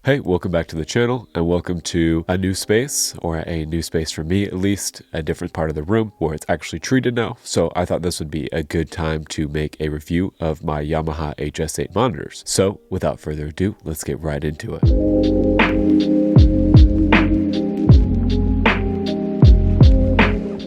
Hey, welcome back to the channel and welcome to a new space, or a new space for me at least, a different part of the room where it's actually treated now. So I thought this would be a good time to make a review of my Yamaha HS8 monitors. So without further ado, let's get right into it.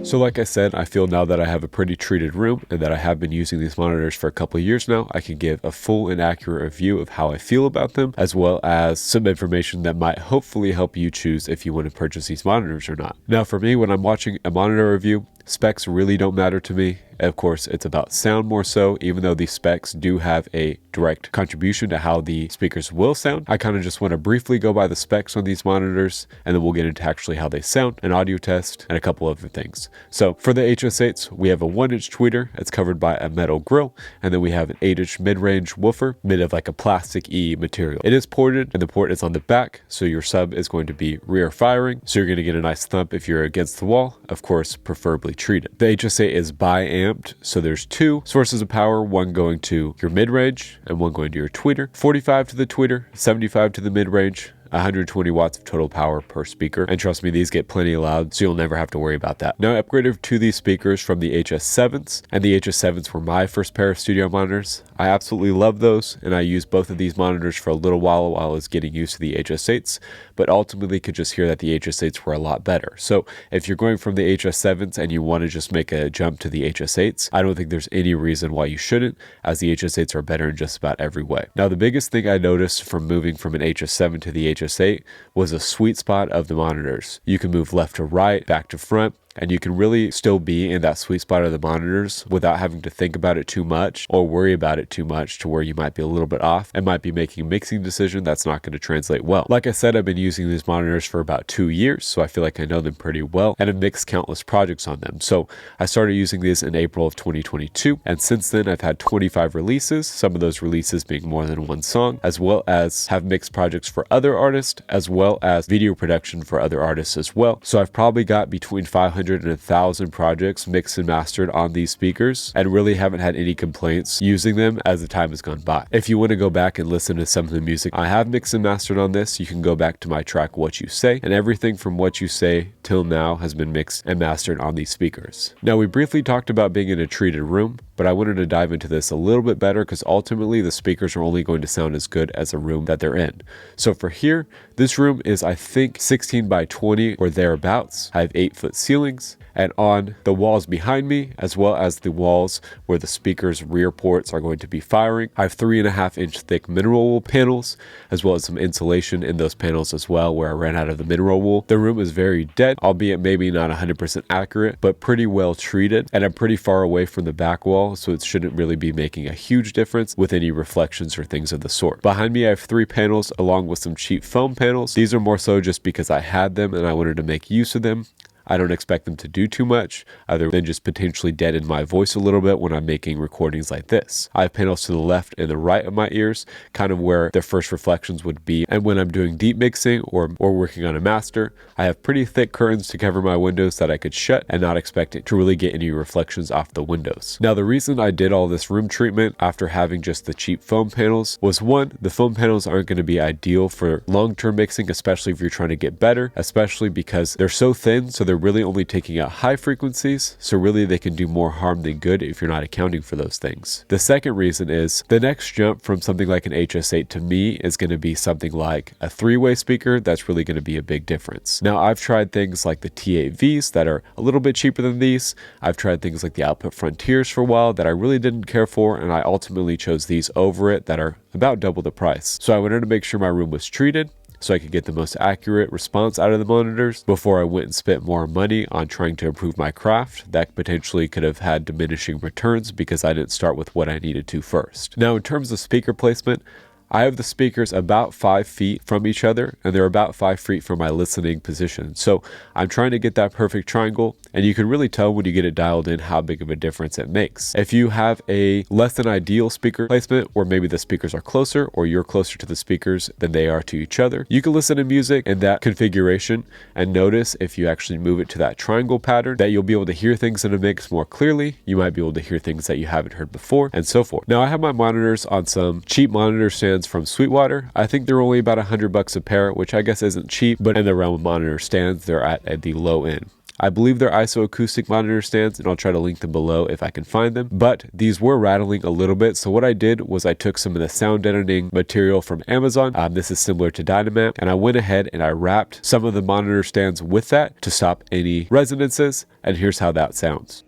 So like I said, I feel now that I have a pretty treated room and that I have been using these monitors for a couple of years now, I can give a full and accurate review of how I feel about them, as well as some information that might hopefully help you choose if you want to purchase these monitors or not. Now for me, when I'm watching a monitor review, specs really don't matter to me. Of course, it's about sound more so, even though these specs do have a direct contribution to how the speakers will sound. I kind of just want to briefly go by the specs on these monitors, and then we'll get into actually how they sound, an audio test, and a couple other things. So for the HS8s, we have a 1-inch tweeter. It's covered by a metal grill, and then we have an 8-inch mid-range woofer made of like a plastic E material. It is ported, and the port is on the back, so your sub is going to be rear firing, so you're going to get a nice thump if you're against the wall, of course, preferably treated. The HS8 is bi-amped, so there's two sources of power, one going to your mid-range and one going to your tweeter. 45 to the tweeter, 75 to the mid-range, 120 watts of total power per speaker. And trust me, these get plenty loud, so you'll never have to worry about that. Now I upgraded to these speakers from the HS7s, and the HS7s were my first pair of studio monitors. I absolutely love those, and I used both of these monitors for a little while I was getting used to the HS8s, but ultimately could just hear that the HS8s were a lot better. So if you're going from the HS7s and you want to just make a jump to the HS8s, I don't think there's any reason why you shouldn't, as the HS8s are better in just about every way. Now the biggest thing I noticed from moving from an HS7 to the HS8 was a sweet spot of the monitors. You can move left to right, back to front, and you can really still be in that sweet spot of the monitors without having to think about it too much or worry about it too much to where you might be a little bit off and might be making a mixing decision that's not going to translate well. Like I said, I've been using these monitors for about 2 years, so I feel like I know them pretty well and have mixed countless projects on them. So I started using these in April of 2022, and since then I've had 25 releases, some of those releases being more than one song, as well as have mixed projects for other artists, as well as video production for other artists as well. So I've probably got between 500 and 1,000 projects mixed and mastered on these speakers, and really haven't had any complaints using them as the time has gone by. If you want to go back and listen to some of the music I have mixed and mastered on this, you can go back to my track What You Say, and everything from What You Say till now has been mixed and mastered on these speakers. Now we briefly talked about being in a treated room, but I wanted to dive into this a little bit better because ultimately the speakers are only going to sound as good as a room that they're in. So for here, this room is I think 16 by 20 or thereabouts. I have 8-foot ceilings, and on the walls behind me, as well as the walls where the speaker's rear ports are going to be firing, I have 3.5-inch thick mineral wool panels, as well as some insulation in those panels as well where I ran out of the mineral wool. The room is very dead, albeit maybe not 100% accurate, but pretty well treated, and I'm pretty far away from the back wall, so it shouldn't really be making a huge difference with any reflections or things of the sort. Behind me I have 3 panels along with some cheap foam panels. These are more so just because I had them and I wanted to make use of them. I don't expect them to do too much, other than just potentially deaden my voice a little bit when I'm making recordings like this. I have panels to the left and the right of my ears, kind of where the first reflections would be. And when I'm doing deep mixing or working on a master, I have pretty thick curtains to cover my windows that I could shut and not expect it to really get any reflections off the windows. Now the reason I did all this room treatment after having just the cheap foam panels was, one, the foam panels aren't going to be ideal for long-term mixing, especially if you're trying to get better, especially because they're so thin, so they're really only taking out high frequencies, so really they can do more harm than good if you're not accounting for those things. The second reason is the next jump from something like an HS8 to me is going to be something like a 3-way speaker. That's really going to be a big difference. Now I've tried things like the T8Vs that are a little bit cheaper than these. I've tried things like the Output Frontiers for a while that I really didn't care for, and I ultimately chose these over it that are about double the price. So I wanted to make sure my room was treated, so I could get the most accurate response out of the monitors before I went and spent more money on trying to improve my craft. That potentially could have had diminishing returns because I didn't start with what I needed to first. Now in terms of speaker placement, I have the speakers about 5 feet from each other, and they're about 5 feet from my listening position. So I'm trying to get that perfect triangle, and you can really tell when you get it dialed in how big of a difference it makes. If you have a less than ideal speaker placement, or maybe the speakers are closer, or you're closer to the speakers than they are to each other, you can listen to music in that configuration and notice if you actually move it to that triangle pattern that you'll be able to hear things in a mix more clearly. You might be able to hear things that you haven't heard before, and so forth. Now I have my monitors on some cheap monitor stands stands from Sweetwater. I think they're only about $100 a pair, which I guess isn't cheap, but in the realm of monitor stands, they're at the low end. I believe they're isoacoustic monitor stands, and I'll try to link them below if I can find them, but these were rattling a little bit. So what I did was I took some of the sound deadening material from Amazon. This is similar to Dynamap, and I went ahead and I wrapped some of the monitor stands with that to stop any resonances, and here's how that sounds.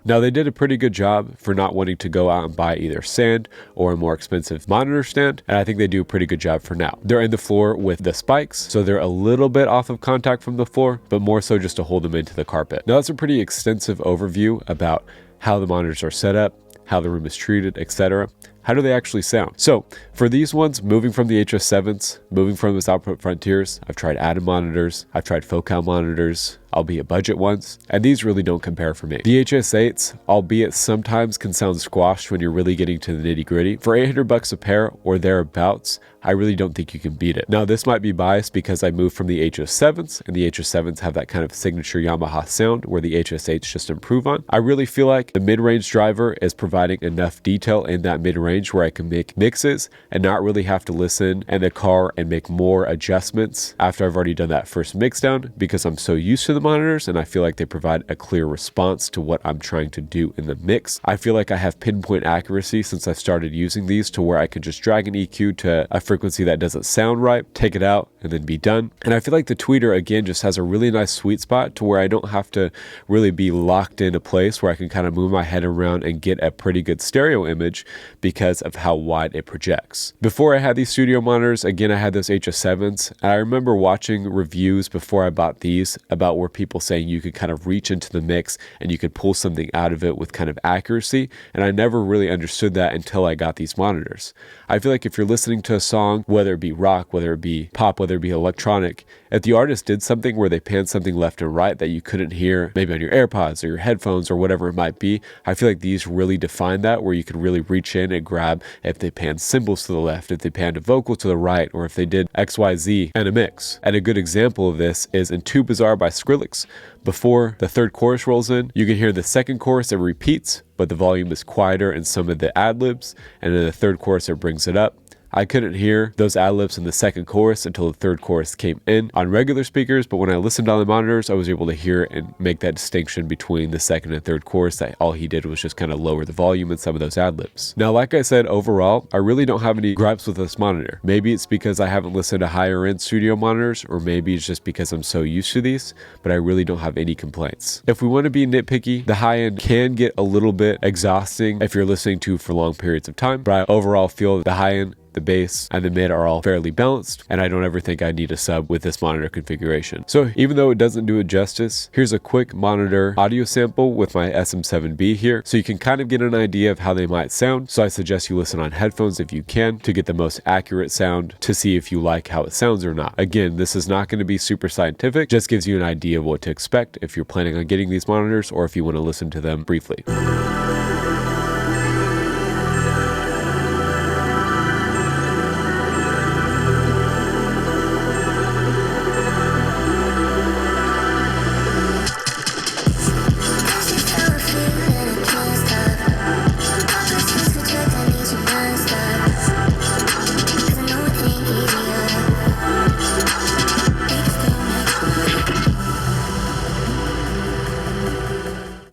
Now, they did a pretty good job for not wanting to go out and buy either sand or a more expensive monitor stand, and I think they do a pretty good job for now. They're in the floor with the spikes, so they're a little bit off of contact from the floor, but more so just to hold them into the carpet. Now, that's a pretty extensive overview about how the monitors are set up, how the room is treated, etc. How do they actually sound? So for these ones, moving from the HS8s, moving from those Output Frontiers, I've tried ABLETON monitors, I've tried Focal monitors, albeit budget ones, and these really don't compare for me. The HS8s, albeit sometimes can sound squashed when you're really getting to the nitty gritty. For $800 a pair or thereabouts, I really don't think you can beat it. Now, this might be biased because I moved from the HS7s, and the HS7s have that kind of signature Yamaha sound where the HS8s just improve on. I really feel like the mid-range driver is providing enough detail in that mid-range where I can make mixes and not really have to listen in the car and make more adjustments after I've already done that first mix down, because I'm so used to the monitors and I feel like they provide a clear response to what I'm trying to do in the mix. I feel like I have pinpoint accuracy since I started using these to where I can just drag an EQ to a frequency that doesn't sound right, take it out, and then be done. And I feel like the tweeter, again, just has a really nice sweet spot to where I don't have to really be locked in a place where I can kind of move my head around and get a pretty good stereo image because of how wide it projects. Before I had these studio monitors, again, I had those HS7s, and I remember watching reviews before I bought these about where people saying you could kind of reach into the mix and you could pull something out of it with kind of accuracy, and I never really understood that until I got these monitors. I feel like if you're listening to a song, whether it be rock, whether it be pop, whether it be electronic, if the artist did something where they panned something left and right that you couldn't hear, maybe on your AirPods or your headphones or whatever it might be, I feel like these really define that, where you can really reach in and grab if they panned cymbals to the left, if they panned a vocal to the right, or if they did XYZ and a mix. And a good example of this is in Too Bizarre by Skrillex. Before the third chorus rolls in, you can hear the second chorus, it repeats, but the volume is quieter in some of the ad-libs, and in the third chorus it brings it up. I couldn't hear those ad-libs in the second chorus until the third chorus came in on regular speakers, but when I listened on the monitors, I was able to hear and make that distinction between the second and third chorus, that all he did was just kind of lower the volume in some of those ad-libs. Now, like I said, overall, I really don't have any gripes with this monitor. Maybe it's because I haven't listened to higher end studio monitors, or maybe it's just because I'm so used to these, but I really don't have any complaints. If we want to be nitpicky, the high end can get a little bit exhausting if you're listening to for long periods of time, but I overall feel the high end, the bass, and the mid are all fairly balanced, and I don't ever think I need a sub with this monitor configuration. So even though it doesn't do it justice, here's a quick monitor audio sample with my SM7B here, so you can kind of get an idea of how they might sound. So I suggest you listen on headphones if you can to get the most accurate sound, to see if you like how it sounds or not. Again, this is not going to be super scientific, just gives you an idea of what to expect if you're planning on getting these monitors, or if you want to listen to them briefly.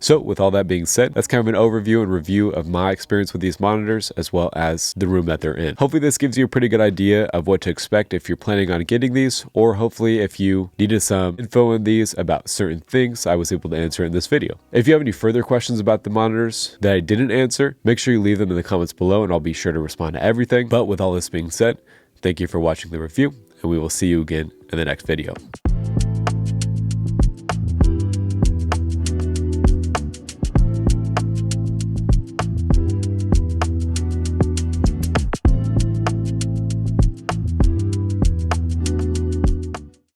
So with all that being said, that's kind of an overview and review of my experience with these monitors, as well as the room that they're in. Hopefully this gives you a pretty good idea of what to expect if you're planning on getting these, or hopefully if you needed some info on these about certain things, I was able to answer in this video. If you have any further questions about the monitors that I didn't answer, make sure you leave them in the comments below and I'll be sure to respond to everything. But with all this being said, thank you for watching the review, and we will see you again in the next video.